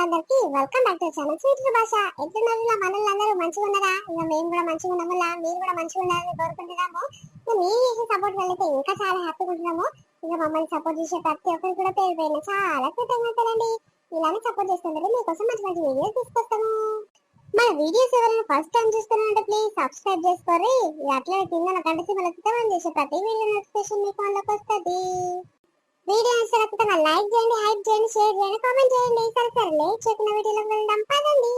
వాళ్ళందరికీ welcome back to channel sweet భాష. ఎట్లున్నారా మనల్లందరూ మంచిగా ఉన్నారా? ఇంకా మేము కూడా మంచిగా ఉన్నాము, మీరు కూడా మంచిగా ఉండాలని కోరుకుంటున్నాము. మీరు చేసే సపోర్ట్ వల్లైతే ఇంకా చాలా హ్యాపీగా ఉంటున్నాము. ఇంకా మమ్మల్ని సపోర్ట్ చేసే ప్రతి ఒక్కరు కూడా పేరు పైన చాలా కృతజ్ఞతలండి. ఇలానే సపోర్ట్ చేస్తుంటే మీకోసం మంచి మంచి వీడియోస్ తీసుకొస్తాము. మన వీడియోస్ ఎవరైనా ఫస్ట్ టైం చూస్తున్నారంటే ప్లీజ్ సబ్స్క్రైబ్ చేసుకోరి. అట్లా కింద గంట సింబల్ మనం చేసే ప్రతి వీడియో నోటిఫికేషన్ మీ ఫోన్లోకి వస్తుంది. వీడియో నచ్చినట్లయితే లైక్ చేయండి, హైప్ చేయండి, షేర్ చేయండి, కామెంట్ చేయండి. సరే చెప్పిన వీడియోలో వెళ్దాం పదండి.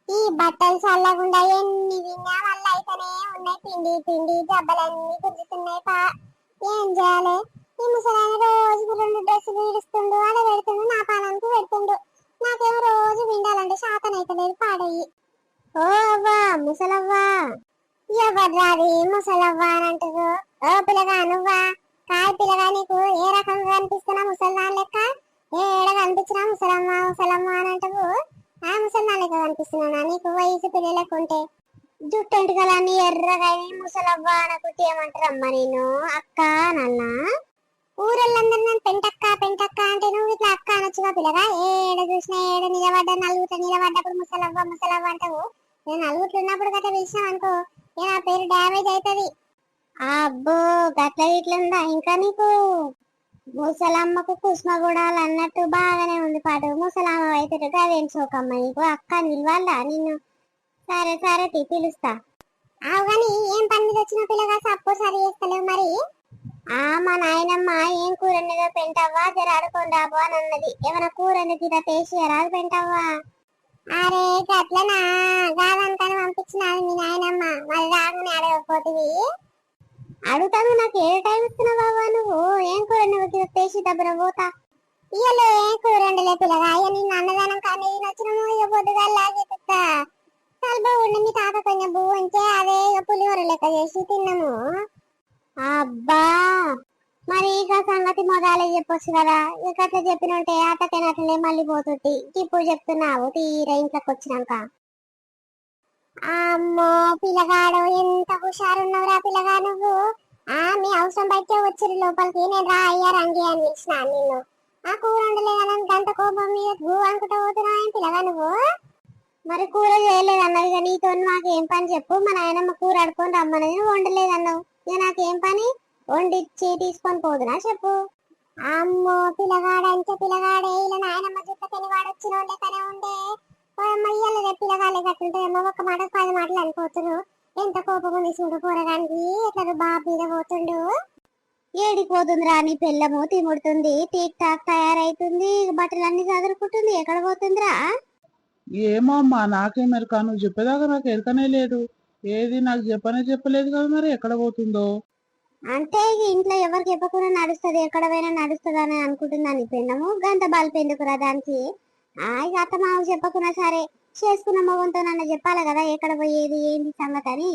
ఈ బట్టలు చల్లకుండా ఎన్ని విన్నా వల్ల అయితేనే ఉన్నాయి. పిండి పిండి జబ్బలన్నీ గుర్తున్నాయి. ఏం చేయాలి? ఈ ముసలాయన రోజుకు 2 డ్రెస్సులు ఇడుస్తుండు, ఆడ పెడుతుండు, నా పానానికి పెడుతుండు. నాకేమో రోజు విండాలంటే శాతం అయితే లేదు పాడయ్యి. ఓ అవ్వా ముసలవ్వా, ఎవర్రాది ముసలవ్వా అని అంటారు. ఓ పిల్లగా నువ్వా? కాయ పిల్లగా నీకు ఏ రకంగా కనిపిస్తున్నా ముసల్దాన్ లెక్క? ఏడ కనిపించినా ముసలమ్మ ముసలమ్మ అని అంటావు. ఆ ముసల్దాన్ లెక్క కనిపిస్తున్నా నీకు? వయసు పిల్లలకు ఉంటే జుట్టు ఎంటుకలన్నీ ఎర్రగా ముసలవ్వ అనకుంటే ఏమంటారమ్మా? నేను అక్క నన్నా? ఊరళ్ళందరూ నన్ను పెంటక్క పెంటక్క అంటే నువ్వు ఇట్లా అక్క అనొచ్చుగా పిల్లగా. ఏడ చూసినా ఏడ నిలబడ్డా నలుగుట నిలబడ్డప్పుడు ముసలవ్వ ముసలవ్వ అంటావు. నేను నలుగుట్లు ఉన్నప్పుడు గట్ట పిలిచినావు అనుకో నా పేరు డ్యామేజ్ అవుతుంది. అబ్బో గట్ల ఇట్లుందా ఇంకా నీకు? ముసలమ్మకు కుస్మగుడాలు అన్నట్టు బాగానే ఉంది పాటు. ముసలమ్మ అయితే అదేం సోకమ్మ నీకు? అక్క నిలవాలా నిన్ను? సరే పిలుస్తా. అవు గాని ఏం పని మీద వచ్చిన పిల్లగా సప్పు సరి చేస్తలేవు మరి? మా నాయనమ్మ ఏం కూర మీద పెంటవ్వా జర ఆడుకొని రాబో అని అన్నది. ఏమైనా కూర తీర టేస్ట్ రాదు పెంటవ్వా? అరే గట్లనా? గాదనుకని పంపించినది మీ నాయనమ్మ. మరి రాగానే అడగకపోతుంది. అడుగుతాను నాకు ఏ టైం ఇస్తున్నావు బాబా నువ్వు? ఏం కూర నువ్వు పేసి దబ్బర పోతా. ఇయ్యలో ఏం కూర ఉండలే పిల్లగా. అయ్యా నిన్ను అన్నదానం కానీ నచ్చినము ఇక పొద్దుగా లాగెత్తా చాలా ఉండి మీ తాత కొంచెం పువ్వు ఉంటే అదే పులిహోర లెక్క చేసి తిన్నాము. అబ్బా మరి ఇక సంగతి మొదలే చెప్పొచ్చు కదా. ఇక అట్లా చెప్పినంటే అట్టకేనట్లే మళ్ళీ పోతుంది. ఇప్పుడు చెప్తున్నావు తీరా ఇంట్లోకి వచ్చినాక. అమ్మో పిల్లగాడు ఎంత హుషారున్నవరా పిల్లగా నువ్వు. మీ అవసరం బయటే వచ్చిరు లోపలికి. నేను రా అయ్యా రంగి అని పిలిచిన నిన్ను. ఆ కూర వండలేదని గంట కోపం మీద భూ అనుకుంటా పోతున్నా పిల్లగా నువ్వు. మరి కూర చేయలేదన్నది నీతో నాకేం పని చెప్పు? మా నాయనమ్మ కూర అడుకొని రమ్మన్నది, నువ్వు వండలేదన్నావు. ఇక నాకేం పని? వండిచ్చి తీసుకొని పోదునా చెప్పు. అమ్మో పిల్లగాడంటే పిల్లగాడే. ఇలా నాయనమ్మ జుట్టకని వాడు వచ్చిన లెక్కనే ఉండే. మయ్యల పిల్లగాలే కట్టుంటాయేమో. ఒక మాట 10 మాటలు అనిపోతున్నారు. ఎంత కోపం ఉంది చూడు కూరగానికి. ఎట్లా బాబు మీద పోతుండు. ఏడికి పోతుంది రాని పిల్లము తిముడుతుంది, టీక్ టాక్ తయారైతుంది, బట్టలన్నీ చదురుకుంటుంది. ఎక్కడ పోతుందిరా? ఏమో అమ్మా నాకేమెరక. నువ్వు చెప్పేదాకా నాకు ఎరకనే లేదు. ఏది నాకు చెప్పలేదు కదా. మరి ఎక్కడ పోతుందో అంటే ఇంట్లో ఎవరికి చెప్పకుండా నడుస్తుంది, ఎక్కడ పోయినా నడుస్తుంది అని అనుకుంటుందని పిల్లము. గంట బలిపెందుకురా దానికి? ఇక అత్త మాకు చెప్పకుండా సరే చేసుకున్న మగంతో నన్ను చెప్పాలి కదా ఎక్కడ పోయేది ఏంటి సంగతి అని.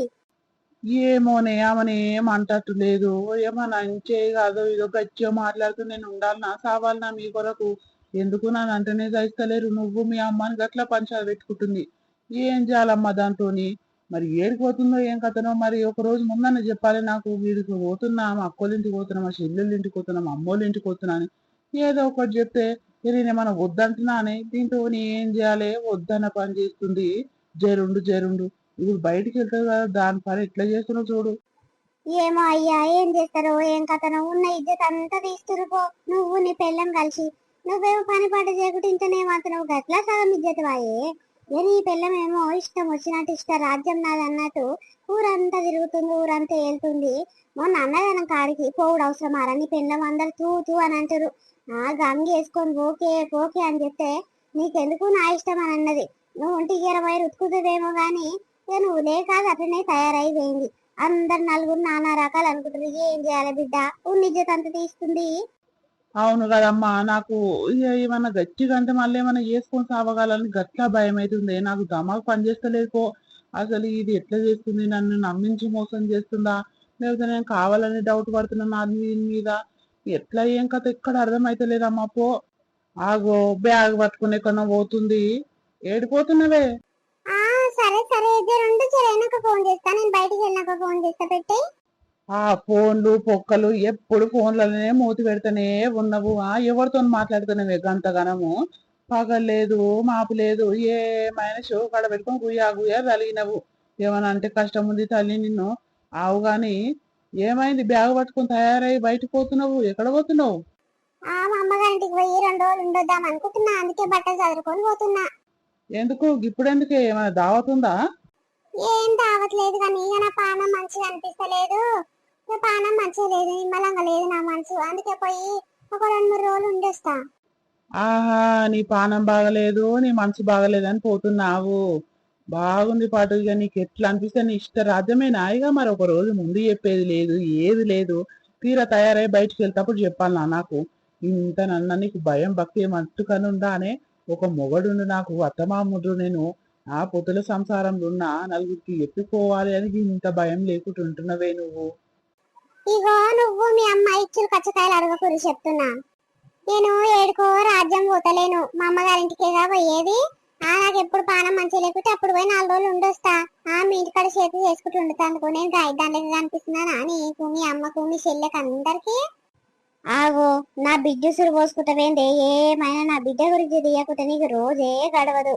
ఏమోనే ఆమెను ఏమంటట్టు లేదు. ఏమన్నా ఇంకే కాదు ఇదో గట్టిగా మాట్లాడుతూ నేను ఉండాలన్నా సావాలన్నా మీ కొరకు? ఎందుకు నన్ను అంటేనే సహిస్తలేరు. నువ్వు మీ అమ్మని గట్లా పంచాలు పెట్టుకుంటుంది. ఏం చేయాలమ్మా దాంతోని? మరి ఏడిపోతుందో ఏం కథనో. మరి ఒక రోజు ముందన్న చెప్పాలి నాకు. వీడికి పోతున్నా, మా అక్కోళ్ళింటికి పోతున్నా, మా చెల్లెళ్ళ ఇంటికి పోతున్నా, మా అమ్మోళ్ళ ఇంటికి పోతున్నా అని ఏదో ఒకటి చెప్తే నేనేమన్నా వద్దంటున్నా అని దీంతో ఏం చేయాలి? వద్దన్న పని చేస్తుంది. జరుండు ఇప్పుడు బయటికి వెళ్తావు కదా, దాని పని ఎట్లా చేస్తున్నావు చూడు. ఏమో అయ్యా ఏం చేస్తారో ఏం కథనో. ఉన్న ఇజ్జత్ అంతా తీస్తురుపో నువ్వు నీ పెళ్ళం కలిసి. నువ్వేమో పని పాట చేయకుంటే ఇంతనేమంటున్నావు? గట్లా సగం ఇజ్జత్ వాయే. నీ పెళ్ళమేమో ఇష్టం వచ్చినట్టు ఇష్ట రాజ్యం నాది అన్నట్టు ఊరంతా తిరుగుతుంది, ఊరంతా వెళ్తుంది. మొన్న అన్నదానం కాడికి పోవుడు అవసరమారా? నీ పెళ్ళం అందరు తూ తూ అని అంటారు. గంగి వేసుకొని పోకే అని చెప్తే నీకెందుకు నా ఇష్టం అని అన్నది. నువ్వు ఒంటికి 20 రుతుకుతుందేమో గాని ఇక నువ్వు లేకాదు అట్లనే తయారైపోయింది. అందరు నలుగురు నానా రకాలు అనుకుంటారు. ఏం చేయాలి బిడ్డ? నిజత అంత తీస్తుంది. అవును కదమ్మా. నాకు ఏమన్నా గట్టిగా అంటే మళ్ళీ ఏమన్నా చేసుకొని సావగాలని గట్లా భయం అవుతుంది. నాకు దమాకు పనిచేస్తలేదు పో. అసలు ఇది ఎట్లా చేస్తుంది? నన్ను నమ్మించి మోసం చేస్తుందా, లేకపోతే నేను కావాలని డౌట్ పడుతున్నా దీని మీద? ఎట్లా ఏం కథ ఎక్కడ అర్థమైతలేదమ్మా పో. ఆగో బ్యాగ్ పట్టుకుని ఎక్కడో పోతుంది. ఏడిపోతున్నవే? సరే జర ఫోన్ చేస్తా. నేను బయటికి వెళ్ళినాక ఫోన్ చేస్తా. పెట్టి ఆ ఫోన్లు పొక్కలు ఎప్పుడు ఫోన్లలోనే మూతి పెడతానే ఉన్నావు. ఎవరితో మాట్లాడుతున్నావే గంతగనము? పగలేదు మాపు లేదు, ఏమైనా షో కాడ పెట్టుకొని గుయ్యా గుయ్యా తలిగినవు. ఏమన్నా అంటే కష్టం ఉంది తల్లి నిన్ను. ఆవు గాని ఏమైంది? బ్యాగ్ పట్టుకొని తయారై బయటకు పోతున్నావు, ఎక్కడ పోతున్నావు? మా అమ్మగారింటికి పోయి 2 రోజులు ఉండొద్దాం అనుకుంటున్నా, అందుకే బట్టలు చదువుకొని పోతున్నా. ఎందుకు ఇప్పుడెందుకే? ఏమైనా దావతుందా? ఏం తాగట్లేదు కానీ ఇక నా పానం మంచిగా అనిపిస్తలేదు. నా పానం మంచిగా లేదు, నిమ్మలంగా లేదు నా మనసు. అందుకే పోయి ఒక 2, 3 రోజులు ఉండొస్తా. ఆహా, నీ పానం బాగలేదు, నీ మనసు బాగలేదని పోతున్నావు. బాగుంది పాటు. ఇక నీకు ఎట్లా అనిపిస్తే నీ ఇష్ట రాజ్యమేనా? ఇక మరి ఒక రోజు ముందు చెప్పేది లేదు, ఏది లేదు. తీరా తయారై బయటికి వెళ్తేప్పుడు చెప్పాలా నాకు? ఇంత నన్న నీకు భయం భక్తి మట్టుకనుందా అనే ఒక మొగడుండు నాకు అత్తమాముడు. నేను ఆ పొత్తుల సంసారంలో ఉన్న నలుగురికి ఎత్తుకోవాలి అని ఇంత భయం లేకుండా ఉంటున్నవే నువ్వు. ఇగో నువ్వు మీ అమ్మ ఇచ్చులు కచ్చకాయలు అడగకూరి చెప్తున్నా. నేను ఏడుకో రాజ్యం పోతలేను, మా అమ్మగారింటికేగా పోయేది. నాకు ఎప్పుడు పానం మంచిగా లేకుంటే అప్పుడు పోయి 4 రోజులు ఉండొస్తా. మీ ఇంటికాడ చేతులు చేసుకుంటూ ఉండుతానుకో. నేను గాయదానికి కనిపిస్తున్నానా నీకు, మీ అమ్మకు, మీ చెల్లెకి అందరికి? ఆగో, నా బిడ్డ సురు పోసుకుంటావేందే? ఏమైనా నా బిడ్డ గురించి తీయకుంటే నీకు రోజే గడవదు.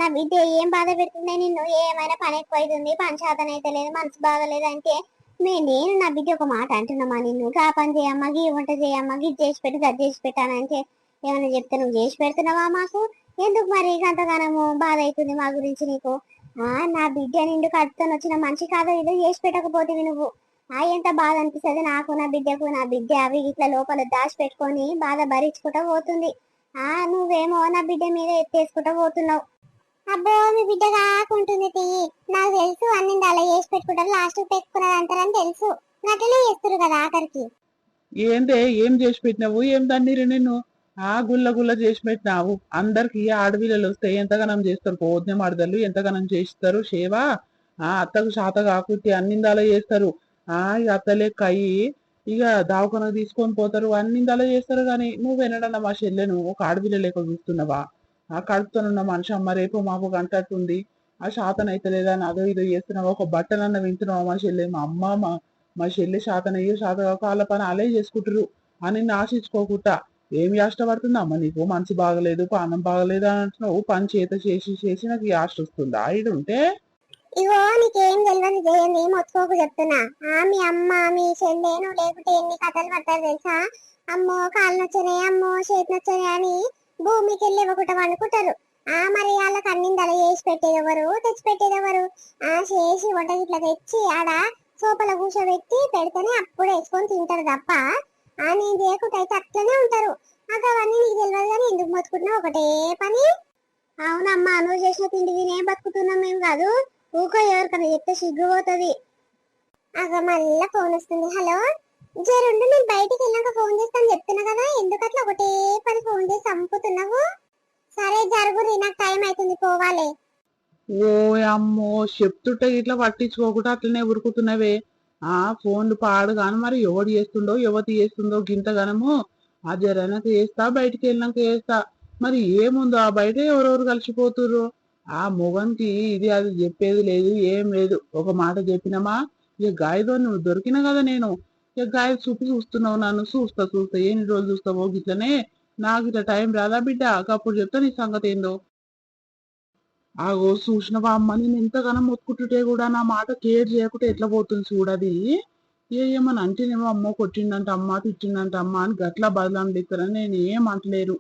నా బిడ్డ ఏం బాధ పెడుతుంది నిన్ను? ఏమైనా పని ఎక్కువ అవుతుంది, పని శాతం అయితే లేదు, మనసు బాగలేదు అంటే నేను నా బిడ్డ ఒక మాట అంటున్నామా నిన్ను? కా పని చేయమ్మా, గీ వంట చేయమ్మా, గిది చేసి పెట్టి గది చేసి పెట్టానంటే ఏమైనా చెప్తే నువ్వు చేసి పెడుతున్నావా మాకు? ఎందుకు మరి అంతగానము బాధ అవుతుంది మా గురించి నీకు? నా బిడ్డ నిండు కడుపుతో వచ్చిన మనిషి కాదో ఇదో చేసి పెట్టకపోతే నువ్వు ఎంత బాధ అనిపిస్తుంది నాకు. నా బిడ్డకు, నా బిడ్డ అవి ఇట్లా లోపల దాచి పెట్టుకొని బాధ భరించుకుంటా పోతుంది. నువ్వేమో నా బిడ్డ మీద ఎత్తేసుకుంటా పోతున్నావు. అబ్బో, మీ బిడ్డ కాకుంటుంది తీయి. నాకు తెలుసు అన్ని అలా చేసి పెట్టుకుంటారు, లాస్ట్ పెట్టుకున్నది అంటారని తెలుసు. అట్లనే చేస్తారు కదా ఆఖరికి. ఏందే ఏం చేసి పెట్టినావు? ఏం తన్నీరు నిన్ను? గుల్ల గుల్ల చేసి పెట్టినావు. అందరికి ఆడపిల్లలు వస్తే ఎంతగానం చేస్తారు, పోజ్ఞం ఆడదలు ఎంతగానం చేస్తారు సేవా. అత్తకు శాత కాకుట్టి అన్నిందాలో చేస్తారు. ఇక అత్తలెక్క అయ్యి ఇక దావకనకు తీసుకొని పోతారు, అన్నిందాలో చేస్తారు. కానీ నువ్వు వినడన్నా మా చెల్లెను ఒక ఆడపిల్ల లేక చూస్తున్నావా? కడుపుతోనున్న మనిషి అమ్మ రేపు మాకు గంటట్టుంది, శాతం అయితే లేదా అని అదో ఇదో చేస్తున్నావా? ఒక బట్టలన్న వింటున్నావా? మా చెల్లె మా అమ్మ మా చెల్లి శాతనయ్యో శాత కాక వాళ్ళ పని అలే చేసుకుంటారు అని ఆశించుకోకుండా ఏమి యాష్టపడుతుందా అమ్మ? నీకు మనసు బాగలేదు, పానం బాగలేదు అని అంటున్నావు. పని చేత చేసి చేసి నాకు యాష్ట వస్తుందా ఈడుంటే? ఇగో నీకేం తెలియదు చేయండి, మొత్తుకోకు చెప్తున్నా. మీ అమ్మ మీ చెల్లె నువ్వు లేకుంటే ఎన్ని కథలు పడతారు తెలుసా? అమ్మో కాళ్ళు నొచ్చనే, అమ్మో చేతి నొచ్చనే అని భూమికి వెళ్ళి ఇవ్వకుండా వండుకుంటారు. మరి వాళ్ళకి అన్నిందల చేసి పెట్టేది ఎవరు, తెచ్చి పెట్టేది ఎవరు? చేసి వంట ఇట్లా తెచ్చి ఆడ సోపల కూర్చోబెట్టి పెడితేనే అప్పుడు వేసుకొని తింటారు తప్ప నేను చేయకుండా అయితే అట్లనే ఉంటారు. అవన్నీ నీకు తెలియదు కానీ ఎందుకు మొత్తుకుంటున్నావు ఒకటే పని? అవునమ్మా, నువ్వు చేసిన తిండి తినే బతుకుతున్నాం మేము కాదు. ఊకో, ఎవరికన్నా చెప్తే సిగ్గుపోతుంది. మళ్ళా ఫోన్ వస్తుంది. హలో, జరుండు, నేను బయటికి వెళ్ళాక ఫోన్ చేస్తాను చెప్తున్నా కదా, ఎందుకు అట్లా ఒకటే పని ఫోన్ చేసి చంపుతున్నావు? సరే జరుగురి, నాకు టైం అవుతుంది పోవాలి. ఓ అమ్మో, చెప్తుంటే ఇట్లా పట్టించుకోకుండా అట్లనే ఉరుకుతున్నవే. ఫోన్లు పాడు కానీ మరి ఎవడు చేస్తుండో యువతి చేస్తుందో గింతగనము. జరనక చేస్తా, బయటికి వెళ్ళినాక చేస్తా. మరి ఏముందో బయట ఎవరెవరు కలిసిపోతుర్రు? మొగన్కి ఇది అది చెప్పేది లేదు, ఏం లేదు. ఒక మాట చెప్పినమా ఇక గాయదో నువ్వు దొరికినా కదా. నేను ఇక గాయ చూస్తున్నావు నన్ను. చూస్తా చూస్తా ఎన్ని రోజులు చూస్తావో గిట్లనే. నాకు ఇట్లా టైం రాదా బిడ్డ? అప్పుడు చెప్తా నీ సంగతి ఏందో. చూసినవా అమ్మ, నేను ఎంతగానో మొత్తుకుంటుంటే కూడా నా మాట కేర్ చేయకుంటే ఎట్లా పోతుంది చూడది. ఏమని అంటేనేమో అమ్మ కొట్టిండంట అమ్మ, తిట్టిండంట అమ్మ అని గట్లా బదలాండిస్తారని నేను ఏం అంటలేరు.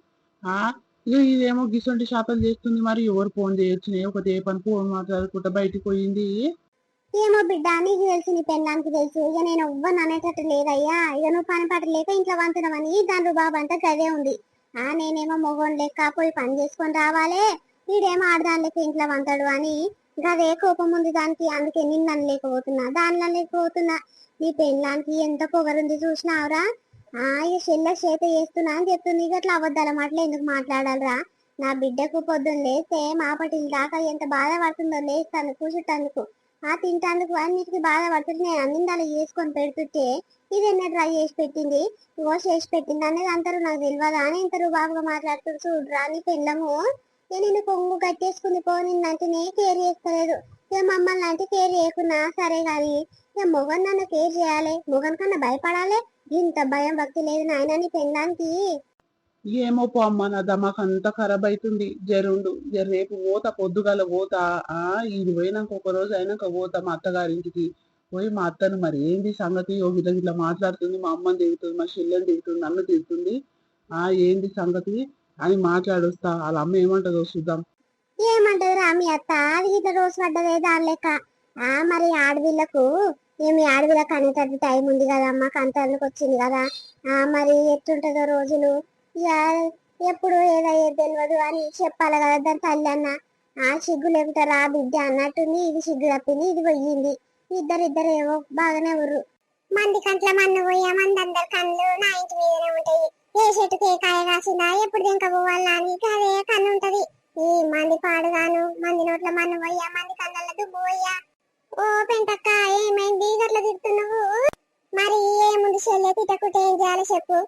ఇక ఇదేమో గిసొంటి శాతం చేస్తుంది. మరి ఎవరు ఫోన్ చేయొచ్చు? ఒకటి ఏ పని ఫోన్ మాట్లాడుకుంటా బయటికి పోయింది. ఏమో బిడ్డ, నీకు తెలుసు, నీ పెళ్ళానికి తెలుసు. ఇక నేను ఎవ్వరు అనేటట్టు లేదయ్యా. ఇక నువ్వు పని పాట లేక ఇంట్లో వంతునవని దాని బాబు అంతా గదే ఉంది. నేనేమో మొగోని లెక్క పోయి పని చేసుకొని రావాలే, వీడేమో ఆడదాని లెక్క ఇంట్లో వంతాడు అని గదే కోపం ఉంది దానికి. అందుకే నిన్ను లేకపోతున్నా, దానిలో లేకపోతున్నా. నీ పెళ్ళానికి ఎంత పొగరుంది చూసినావురా? ఇక చెల్ల చేత చేస్తున్నా అని చెప్తుంది. ఇక అట్లా అబద్ధాల మాటలు ఎందుకు మాట్లాడాలరా? నా బిడ్డకు పొద్దున్న లేస్తే మాపటికి దాకా ఎంత బాధపడుతుందో లేస్తాను కూర్చుంటానికి, తింటానికి అన్నిటికీ బాధపడుతుంది. నేను అన్నిందాలు చేసుకొని పెడుతుంటే ఇదెన్న ట్రై చేసి పెట్టింది, ఇగో చేసి పెట్టింది అనేది అంటారు. నాకు తెలియదా అని ఇంతరు బాబుగా మాట్లాడుతూ చూడరా నీ పెళ్ళము నేను కొంగు కట్టేసుకుంది పో, నిన్నంటేనే కేర్ చేస్తలేదు. ఇక మమ్మల్ని అంటే కేర్ చేయకున్నా సరే కానీ ఇక మొగన్ నన్ను కేర్ చేయాలి, మొగన్ కన్నా భయపడాలి. ఇంత భయం భక్తి లేదు నాయన నీ పెళ్ళానికి. ఏమో పో అమ్మ, నా దమాక్ అంతా ఖరాబ్ అవుతుంది. జరుండు రేపు పోతా, పొద్దుగాల పోతా. ఇది పోయినాక ఒక రోజు అయినాక పోతా మా అత్తగారింటికి. పోయి మా అత్తను మరి ఏంది సంగతి, ఇట్లా మాట్లాడుతుంది, మా అమ్మని తిడుతుంది, మా చెల్లెని తిడుతుంది, నన్ను తిడుతుంది, ఏంది సంగతి అని మాట్లాడొస్తా. వాళ్ళ అమ్మ ఏమంటదో చూద్దాం. ఏమంటది రా మీ అత్త, అది ఇట్లా రోజు పడ్డదే దాని లెక్క. మరి ఆడవిళ్ళకు ఏమి ఆడవిళ్ళకి అనేటట్టు టైం ఉంది కదమ్మా, కంటాలకు వచ్చింది కదా. మరి ఎట్టుంటదో రోజులు. ఇక ఎప్పుడు ఏదయ్యేది తెలియదు అని చెప్పాలి కదా దాని తల్లి అన్న. సిగ్గు లేపుతారా బిడ్డ అన్నట్టుంది. ఇది సిగ్గు తప్పింది, ఇది పోయింది. ఇద్దరు ఏమో బాగానే ఉర్రు. మంది కంట్ల మన్ను పోయా, మంది అందరి కళ్ళు నా ఇంటి మీదనే ఉంటాయి. ఏ చెట్టుకి ఏ కాయ కాసిందా, ఎప్పుడు దింక పోవాలా అని అదే కన్ను ఉంటది. ఈ మంది పాడుగాను, మంది నోట్ల మన్ను పోయ్యా, మంది కళ్ళల్లో దుమ్ము పోయ్యా. ఓ పెంటక్క, ఏమైంది గట్ల తిడుతున్నావు? మరి ఏముంది చెల్లె, తిట్టకుంటే ఏం చేయాలి చెప్పు.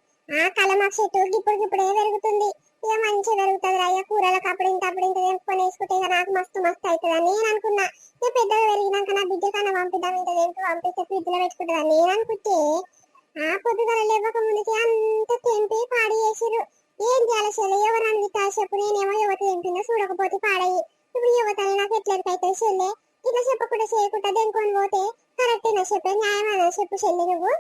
కలమాకు చెట్టు ఇప్పుడే పెరుగుతుంది. ఇక మంచిగా పెరుగుతుంది అయ్యా. కూరలకు అప్పుడు ఇంత తెంపుకొని వేసుకుంటే ఇక నాకు మస్తు అవుతుంది అని నేను అనుకున్నా. ఇక పెద్దగా పెరిగినాక నా బిడ్డ కన్నా పంపిద్దాం, ఇంత తెంపి పంపిస్తే ఫ్రిడ్జ్ లో పెట్టుకుంటుందా నేను అనుకుంటే, పొద్దుగల లేవక ముందుకి అంత తెంపి పాడి చేసిరు. ఏం చేయాలి చెల్లె, ఎవరని విత్తాలి చెప్పు. నేనేమో యువత తెంపిందో చూడకపోతే పాడయి. ఇప్పుడు యువత నాకు ఎట్లయితే చెల్లె, ఇట్లా చెప్పకుండా చేయకుండా దెంకొని పోతే కరెక్టేనా చెప్పే, న్యాయమేనా చెప్పు చెల్లి నువ్వు?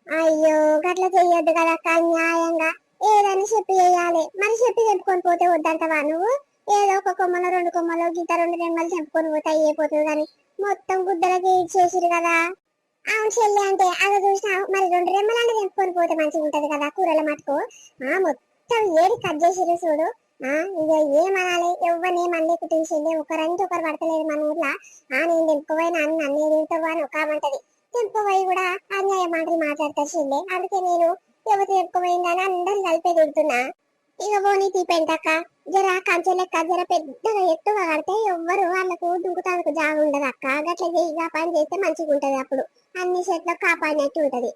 అయ్యో గట్ల చెయ్యొద్దు కదా అక్క, న్యాయంగా ఏదని చెప్పి చేయాలి. మరి చెప్పి తెంపుకొని పోతే వద్దంటవా నువ్వు? ఏదో ఒక కొమ్మలో రెండు కొమ్మలో గీత రెండు రెమ్మలు తెంపుకొని పోతే అయిపోతుంది కానీ మొత్తం గుద్దలకి చేసిరు కదా. అవును చెల్లి, అంటే అది చూసినావు మరి, రెండు రెమ్మలన్నీ తెంపుకొని పోతే మంచిగా ఉంటది కదా కూరల మటుకు. మొత్తం ఏది కట్ చేసిరు చూడు. ఇక ఏమనాలి, ఎవరిని మళ్ళీ కుటుంబ చెల్లి, ఒకరంటే ఒకరు పడతలేదు మన ఊర్లో. నేను తెంపుకోపోయినా అని నన్ను తింటావా అని ఒక్కమంటది. తెంపుకోపోయి కూడా అన్యాయ మాటలు మాట్లాడతారు చెల్లి. అందుకే నేను ఎవరు తెంపుకోపోయిందని అందరు కలిపే తిడుతున్నా. ఇక పోనీ తీపెంటక్క, జర కంచె లెక్క జర పెద్దగా ఎత్తుగా కడితే ఎవ్వరు వాళ్ళకు దుంకుతానికి జాగా ఉండదు అక్క. గట్ల చేయిగా పని చేస్తే మంచిగా ఉంటది, అప్పుడు అన్ని చెట్లు కాపాడినట్టు ఉంటది.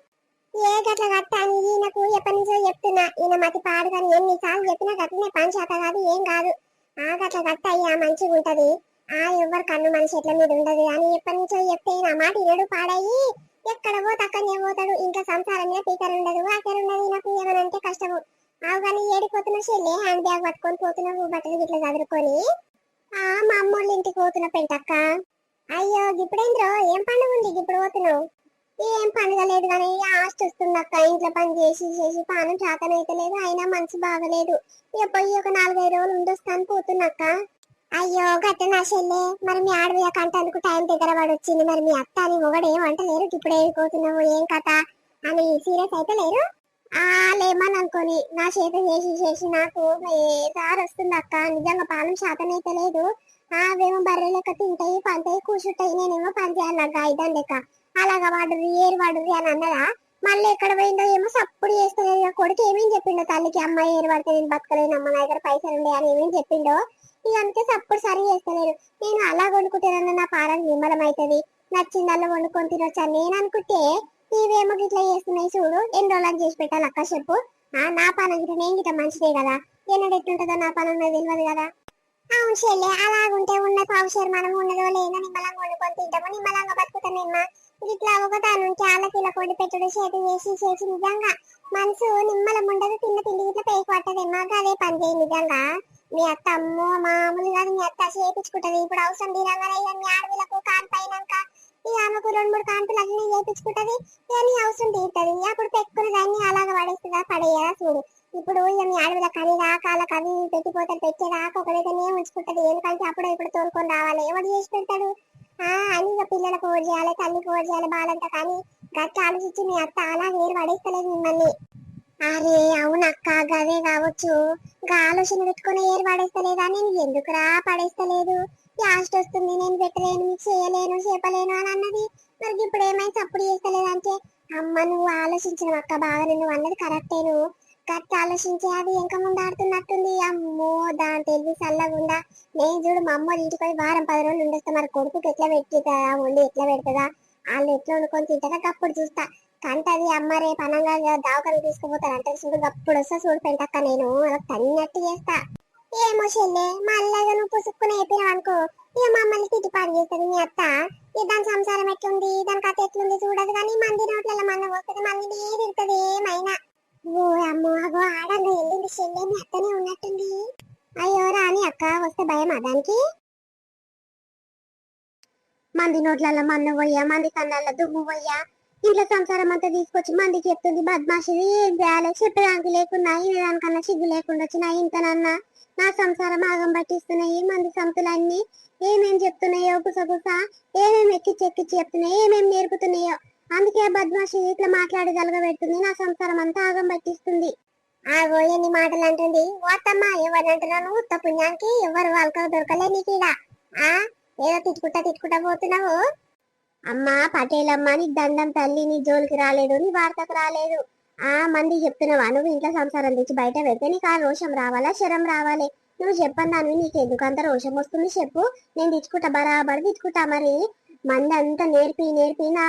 ఏ గట్ల కట్టాని ఈయనకు ఎప్పటి నుంచో చెప్తున్నా, ఈయన మతి పాడు కానీ ఎన్నిసార్లు చెప్పినా గట్లనే పని చేత కాదు, ఏం కాదు. గట్ల కట్టయ్యా మంచిగా ఉంటది. ఎవరు కన్ను మన చెట్ల మీద ఉండదు అని ఎప్పటి నుంచో చెప్తే నా మాట ఇనడు, పాడయ్యి ఎక్కడ పోతే అక్కడనే పోతాడు. ఇంకా సంసారం మీద పీకర్ ఉండదు, ఆఖరు ఉండదు. నాకు ఏమనంటే కష్టము. కానీ ఏడిపోతున్నా చెల్లి, హ్యాండ్ బ్యాగ్ పట్టుకొని పోతున్నావు బట్టలు గిట్ల చదువుకొని. మా అమ్మోళ్ళ ఇంటికి పోతున్నా పెంటక్క. అయ్యో ఇప్పుడేంద్రో, ఏం పండుగ ఉంది ఇప్పుడు పోతున్నావు? ఏం పండుగ లేదు కానీ ఆస్ట్ వస్తుంది అక్క. ఇంట్లో పని చేసి చేసి పానం చేతనైతే లేదు, అయినా మనసు బాగలేదు. ఇక పోయి ఒక 4-5 రోజులు ఉండొస్తాను పోతున్నాక్క. అయ్యో గట్ట నా చెల్లె, మరి మీ ఆడవిడ కంటానికి టైం దగ్గర పడి వచ్చింది. మరి మీ అత్త అని మొగడు ఏం అంటలేరు, ఇప్పుడు ఏడిపోతున్నావు ఏం కథ అని సీరియస్ అయితే లేరు? లేమని అనుకోని నా చేత చేసి చేసి నాకు సార్ వస్తుంది అక్క. నిజంగా పానం శాతనైతే లేదు. అవేమో బర్రె లెక్క తింటాయి పంటాయి కూర్చుంటాయి, నేనేమో పని చేయాలి నాకు ఐదాన్ లెక్క. అలాగా వాడుర్రి ఏరు వాడుర్రి అని అన్నదా. మళ్ళీ ఎక్కడ పోయిందో ఏమో సప్పుడు చేస్తలేదు. కొడుకు ఏమేం చెప్పిండో తల్లికి, అమ్మాయి ఏరు పడితే నేను బతకలేను, అమ్మ నా దగ్గర పైసలు ఉండే అని ఏమేం చెప్పిండో. ఇక అందుకే సప్పుడు సరి చేస్తలేరు. నేను అలా వండుకుంటేనన్నా నా పానం నిమ్మలం అవుతుంది, నచ్చిందల్లా వండుకొని తినొచ్చు అని నేను అనుకుంటే, ఇవేమో గిట్లా చేస్తున్నాయి చూడు. ఎన్ని రోజులు చేసి పెట్టాలి అక్క చెప్పు. నా పానం గిట్ట నేను గిట్ట మంచిదే కదా, ఎన్నడు ఎట్లుంటుందో నా పానం నాకు తెలియదు కదా. అవును చెల్లె, అలాగుంటే ఉన్న పౌషర్ మనం ఉన్నదో లేదో నిమ్మలంగా వండుకొని తింటాము, నిమ్మలంగా బతుకుతామేమ్మా. ఇట్లా ఒకదానుంచి ఆలకిల కొడి పెట్టుడు చేతి చేసి చేసి నిజంగా మనసు నిమ్మలం ఉండదు, తిన్న తిండి ఇట్లా పేకి పట్టదేమ్మా. అదే పని చేయి నిజంగా. మీ అత్త అమ్మో మామూలుగా మీ అత్త చేయించుకుంటది. ఇప్పుడు అవసరం తీరంగానే ఇక మీ ఆడవిలకు కాన్పు అయినాక ఇక ఆమెకు 2-3 కాన్పులు అన్నీ చేయించుకుంటది. ఇక నీ అవసరం తీరుతుంది. అప్పుడు పెట్టుకుని దాన్ని అలాగ పడేస్తుందా, పడేయదా చూడు. ఇప్పుడు ఇక మీ ఆడవిల కని రాకాలకు అవి పెట్టిపోతారు, పెట్టేదాకా ఒక దగ్గరనే ఉంచుకుంటది. ఎందుకంటే అప్పుడు ఇప్పుడు తోలుకొని రావాలి, ఎవరు చేసి పెడతాడు? అని ఇక పిల్లలకు ఓడి చేయాలి, తల్లికి ఓడి చేయాలి బాలంట. కానీ గట్టి ఆలోచించి మీ అత్త అలా వేరు పడేస్తలేదు మిమ్మల్ని. అరే అవునక్క, గదే కావచ్చు. ఆలోచన పెట్టుకుని ఏరు పడేస్తలేదా, నేను ఎందుకురా పడేస్తలేదు, లాస్ట్ వస్తుంది నేను పెట్టలేను, మీకు చేయలేను చెప్పలేను అని అన్నది. మరి ఇప్పుడు ఏమైనా సప్పుడు చేస్తలేదంటే, అమ్మ నువ్వు ఆలోచించిన అక్క బాగా, నువ్వు అన్నది కరెక్టే. నువ్వు గట్టి ఆలోచించే అది ఇంకా ముందు ఆడుతున్నట్టుంది. అమ్మో దాని తెలివి చల్లగుండా. నేను చూడు మా అమ్మ ఇంటికి పోయి వారం 10 రోజులు ఉండొస్తా, మరి కొడుకుకి ఎట్లా పెట్టుదా వండి ఎట్లా పెడుతుందా, వాళ్ళు ఎట్లా వండుకొని తింటారా అప్పుడు చూస్తా. కంటది అమ్మ రేపు అనంగా దావకలు తీసుకుపోతారు అంటే చూడు, అప్పుడు వస్తా చూడు పెంటక్క, నేను తన్నట్టు చేస్తా. ఏమో చెల్లె, మళ్ళీ నువ్వు పుసుక్కుని అయిపోయినావు అనుకో, ఇక మమ్మల్ని తిట్టి పాడు చేస్తుంది మీ అత్త. దాని సంసారం ఎట్లుంది, దాని కథ ఎట్లుంది చూడదు కానీ మంది నోట్ల మన వస్తుంది, మంది తిడుతుంది ఏమైనా. ఓ అమ్మో అగో ఆడంగా వెళ్ళింది చెల్లె మీ అత్తనే ఉన్నట్టుంది. అయ్యో రాని అక్క వస్తే భయమా దానికి? మంది నోట్లలో మన్ను పోయ్యా, మంది కళ్ళల్లో దుమ్ము పోయ్యా, ఇంట్లో సంసారం అంతా తీసుకొచ్చి మందికి చెప్తుంది బద్మాషిది. ఏం చేయాలి చెప్పడానికి లేకున్నా దానికన్నా సిగ్గు లేకుండా వచ్చిన ఇంతనన్నా నా సంసారం ఆగం పట్టిస్తున్నాయి. మంది సంతులన్నీ ఏమేం చెప్తున్నాయో గుసగుస, ఏమేమి ఎక్కిచ్చి చెప్తున్నాయో, ఏమేమి నేర్పుతున్నాయో, అందుకే బద్మాషి ఇట్లా మాట్లాడి జలగబెడుతుంది. నా సంసారం అంతా ఆగం పట్టిస్తుంది. ఆగో ఎన్ని మాటలు అంటుంది. ఓతమ్మా ఎవరంటున్నాను ఉత్త పుణ్యానికి ఎవరు వాళ్ళకి దొరకలే నీకీడ. ఆ ఏదో తిట్టుకుంటా పోతున్నావు. అమ్మా పటేలమ్మ నీకు దండం తల్లి, నీ జోలికి రాలేదు, నీ వార్తకు రాలేదు. ఆ మంది చెప్తున్నావా నువ్వు ఇంట్లో సంసారం తెచ్చి బయట పెడితే నీకు ఆ రోషం రావాలా శరం రావాలి? నువ్వు చెప్పన్నాను నీకు ఎందుకు అంత రోషం వస్తుంది చెప్పు. నేను తెచ్చుకుంటా బరాబర్ తెచ్చుకుంటా. మరి మంది అంతా నేర్పి నా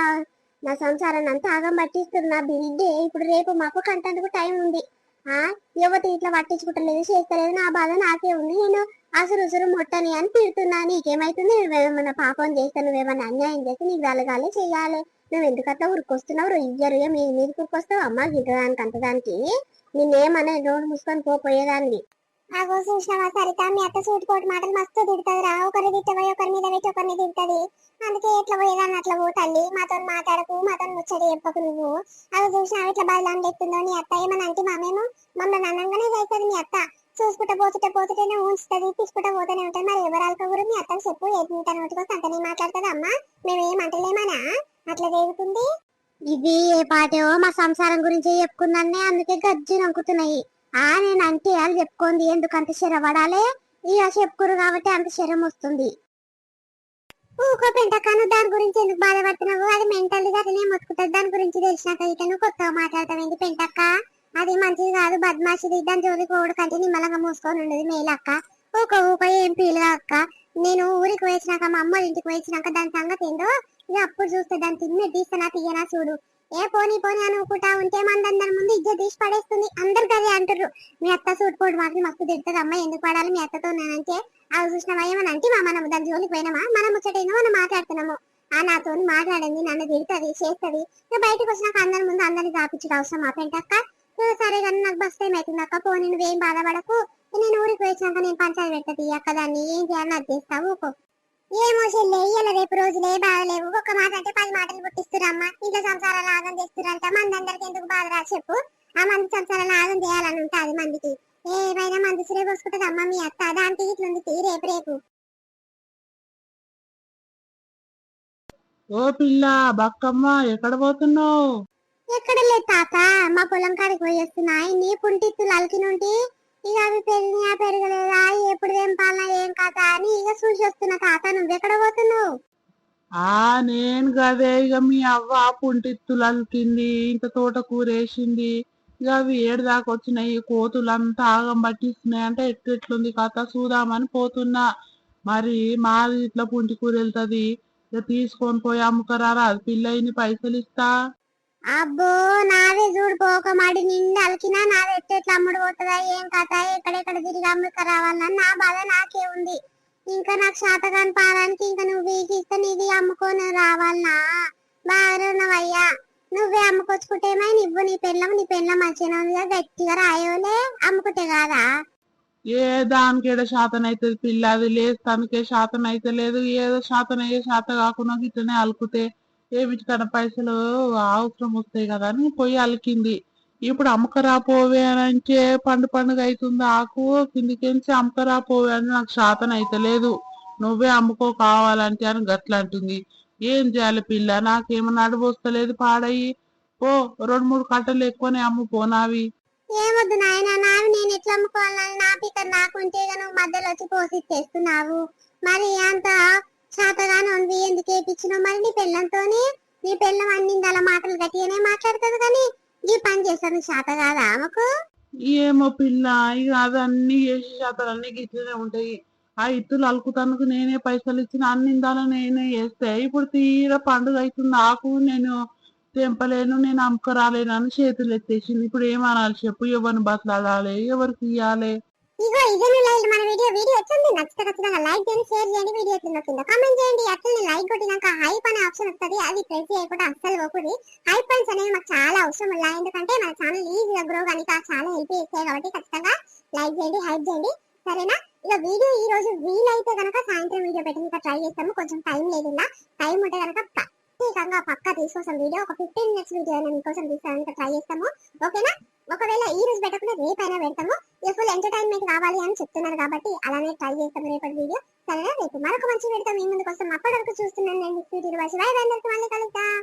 నా సంసారాన్ని అంతా ఆగం పట్టిస్తుంది. నా బిడ్డే ఇప్పుడు రేపు మాకు కంటందుకు టైం ఉంది. ఆ యువతి ఇట్లా పట్టించుకుంటలేదు చేస్తలేదు, నా బాధ నాకే ఉంది. నేను అసురు మొట్టని అని తిడుతున్నా. నీకేమైతుంది? నువ్వేమన్నా పాపం చేస్తే, నువ్వేమన్నా అన్యాయం చేస్తే నీకు జరగాలి చెయ్యాలి. నువ్వు ఎందుకు అట్లా ఉరుకొస్తున్నావు? రొయ్యరుగా మీరు ఉరుకొస్తావు అమ్మా గిట్టడానికి అంతదానికి. నిన్నేమన్నా నోరు మూసుకొని పోయేదాన్ని. ఆగో చూసినావా సరిత, మీ అత్త సూటిపోటు మాటలు మస్తు తిడుతుంది రా. ఒకరి తిట్టబోయి ఒకరి మీద పెట్టి ఒకరిని తిడుతుంది. అందుకే ఎట్లా పోయేదాన్ని అట్లా పో తల్లి. మాతో మాట్లాడకు, మాతో ముచ్చడి చెప్పకు నువ్వు. అవి చూసినావు ఇట్లా బయలు ఎత్తుందో నీ అత్త. ఏమన్నా అంటే మామేమో మమ్మల్ని అన్నంగానే చేస్తుంది మీ అత్త. చూసుకుంటా పోతేనే ఉంచుతుంది, తీసుకుంటా పోతూనే ఉంటుంది. మరి ఎవరాలక ఊరు మీ అత్తకు చెప్పు. ఏది నోటికొస్తే అంతనే మాట్లాడుతుంది అమ్మా. మేమేం అంటలేమనా అట్లా జరుగుతుంది. ఇది ఏ పాటో మా సంసారం గురించి చెప్పుకుందాన్నే, అందుకే గజ్జి నొక్కుతున్నాయి. నేను అంటే వాళ్ళు చెప్పుకోండి ఎందుకంత శర పడాలి. ఇక చెప్పుకోరు కాబట్టి అంత శరం వస్తుంది. ఊకో పెంటకాను దాని గురించి ఎందుకు బాధపడుతున్నావు? అది మెంటల్ అతనే మొత్తుకుంటుంది. దాని గురించి తెలిసినాక ఇక నువ్వు కొత్తగా మాట్లాడతావేంటి పెంటక్క? అది మంచిది కాదు, బద్మాషిది. దాని జోలికి పోవడం కంటే నిమ్మలంగా మూసుకొని ఉండదు మేలక్క. ఊక ఏం పీలుగా అక్క. నేను ఊరికి వేసినాక మా అమ్మ ఇంటికి వేసినాక దాని సంగతి ఏందో ఇక అప్పుడు చూస్తే దాన్ని తిన్న తీస్తున్నా తీయనా చూడు. ఏ పోనీ అనుకుంటా ఉంటే మందందరి ముందు ఇజ్జత్ తీసి పడేస్తుంది. అందరు కదే అంటారు. మీ అత్త సూటిపోటు మాత్రం మస్తు తిడుతుంది. అమ్మ ఎందుకు పడాలి మీ అత్తతో నేనంటే? అవి చూసినావా ఏమని అంటే మనం దాని జోలికి పోయినామా, మనం ముచ్చటేనో మనం మాట్లాడుతున్నాము. నాతో మాట్లాడింది, నన్ను తిడుతుంది చేస్తుంది. ఇక బయటకు వచ్చినాక అందరి ముందు అందరిని దాపించడం అవసరం మా పెంటక్క? సరే కానీ నాకు బస్ టైం అవుతుంది అక్క. పోనీ నువ్వేం బాధపడకు. నేను ఊరికి వచ్చినాక నేను పంచాయతీ పెడతాది అక్క. దాన్ని ఏం చేయాలని అది చేస్తావు. ఏమో చెల్లె ఇయ్యాల రేపు రోజులే బాధలేవు. ఒక మాట అంటే 10 మాటలు పుట్టిస్తురమ్మా. ఇంట్లో సంసారాలు ఆగం చేస్తురంట. మందందరికి ఎందుకు బాధరా చెప్పు. ఆ మంది సంసారాలు ఆగం చేయాలని ఉంటుంది మందికి. ఏమైనా మంది సిరే పోసుకుంటుంది అమ్మ మీ అత్త. దానికి ఇట్లుంది రేపు. ఓ పిల్ల బక్కమ్మ ఎక్కడ పోతున్నావు? ఎక్కడ లేదు తాత, మా పొలం కాడికి పోయేస్తున్నాయి. నీ పుంటిత్తులు అలికి నుండి ఇక అవి పెరిగినా పెరగలేదా, ఎప్పుడు ఏం పాలన ఏం కథ అని ఇక చూసి వస్తున్నా తాత. నువ్వెక్కడ పోతున్నావు? నేను గదే ఇక మీ అవ్వ పుంటిత్తులకింది, ఇంత తోట కూరేసింది. ఇక అవి ఏడు దాకా వచ్చినాయి. కోతులంతా ఆగం పట్టిస్తున్నాయి అంటే ఎట్లెట్లుంది కథ చూద్దామని పోతున్నా. మరి మాది ఇట్లా పుంటి కూర వెళ్తుంది. ఇక తీసుకొని పోయి అమ్ముకరారా, అది పిల్లయిని పైసలు ఇస్తా. అబ్బో నాదే చూడు పోక మడి నిండి అలికినా నాది ఎట్లా అమ్ముడు పోతుందా ఏం కథ, ఎక్కడెక్కడ తిరిగి అమ్ముక రావాలని నా బాధ నాకే ఉంది. ఇంకా నాకు శాతకాని పాడానికి ఇంకా నువ్వు వీకిస్తే నీది అమ్ముకొని రావాలనా? బాగా ఉన్నవయ్యా. నువ్వే అమ్ముకొచ్చుకుంటేమై నువ్వు నీ పెళ్ళం మంచిగా ఉందిగా, గట్టిగా రాయోలే అమ్ముకుంటే కాదా? ఏ దానికేడ శాతం అవుతుంది పిల్ల, అది లేస్తానికే శాతం అయితే లేదు. ఏదో శాతం అయ్యే శాతం కాకుండా ఇట్లనే అలుకుతే ఏమిటికన్నా పైసలు అవసరం వస్తాయి కదా అని పోయి అలికింది. ఇప్పుడు అమ్మకరాపోవే అని అంటే పండుగ అవుతుంది. ఆకు కిందికించి అమ్మకరాపోవే అని నాకు శాతం అయితే లేదు. నువ్వే అమ్ముకో కావాలంటే అని గట్లా అంటుంది. ఏం చేయాలి పిల్ల, నాకేమన్నా అడువస్తలేదు పాడయి. ఓ 2-3 కట్టలు ఎక్కువనే అమ్ము పోనావి. ఏమొద్దు నాయన, నావి నేను ఎట్లా అమ్ముకోవాలని నా పిక్కర్ నాకుంటే నువ్వు మధ్యలో వచ్చి పోసి తెస్తున్నావు. మరి అంత శాతగానే ఉంది ఎందుకు వేపించినావు? మరి నీ పెళ్ళం అన్ని అలా మాటలు గట్టిగానే మాట్లాడుతుంది కానీ ఈ పని చేస్తాను శాత కాదా ఆమెకు? ఏమో పిల్ల, ఇక అవన్నీ చేసి శాతాలన్నీ గిట్లనే ఉంటాయి. ఆ ఇత్తులు అలుకుతానికి నేనే పైసలు ఇచ్చిన అన్ని నేనే చేస్తే ఇప్పుడు తీరా పండుగ అవుతుంది. ఆకు నేను తెంపలేను, నేను అమ్మకరాలేను అని చేతులు ఎత్తేసింది. ఇప్పుడు ఏమనాలి చెప్పు? ఎవరిని బతలాడాలి, ఎవరికి ఇయ్యాలి? ఇగో ఇదే మన వీడియో వచ్చింది. నచ్చితే ఖచ్చితంగా లైక్ చేయండి, షేర్ చేయండి, వీడియో కింద కామెంట్ చేయండి. అట్లనే లైక్ కొట్టినాక హైప్ అనే ఆప్షన్ వస్తుంది, అది ప్రెస్ చేయకుండా అస్సలు పోకూడదు. హైప్ పాయింట్స్ అనేవి మాకు చాలా అవసరం ఉన్నాయి, ఎందుకంటే మన ఛానల్ ఈజీగా గ్రో కానీ చాలా హెల్ప్ చేస్తాయి. కాబట్టి ఖచ్చితంగా లైక్ చేయండి, హైప్ చేయండి, సరేనా? ఇక వీడియో ఈ రోజు వీలైతే కనుక సాయంత్రం వీడియో పెట్టడానికి ట్రై చేస్తాము. కొంచెం టైం లేదు, టైం ఉంటే కనుక ఖచ్చితంగా పక్కా తీసుకొస్తాం వీడియో. ఒక 15 minutes వీడియో మీకోసం తీసుకోవడానికి ట్రై చేస్తాము, ఓకేనా? ఒకవేళ ఈ రోజు పెట్టకుండా రేపైనా పెడతాము. ఇక ఫుల్ ఎంటర్టైన్మెంట్ కావాలి అని చెప్తున్నారు కాబట్టి అలానే ట్రై చేస్తాము రేపటి వీడియో, సరేనా? రేపు మరొక మంచి వీడియో మీ ముందుకు వస్తాం. అప్పటి వరకు చూస్తున్నాను నేను. అందరికీ మళ్ళీ కలుద్దాం.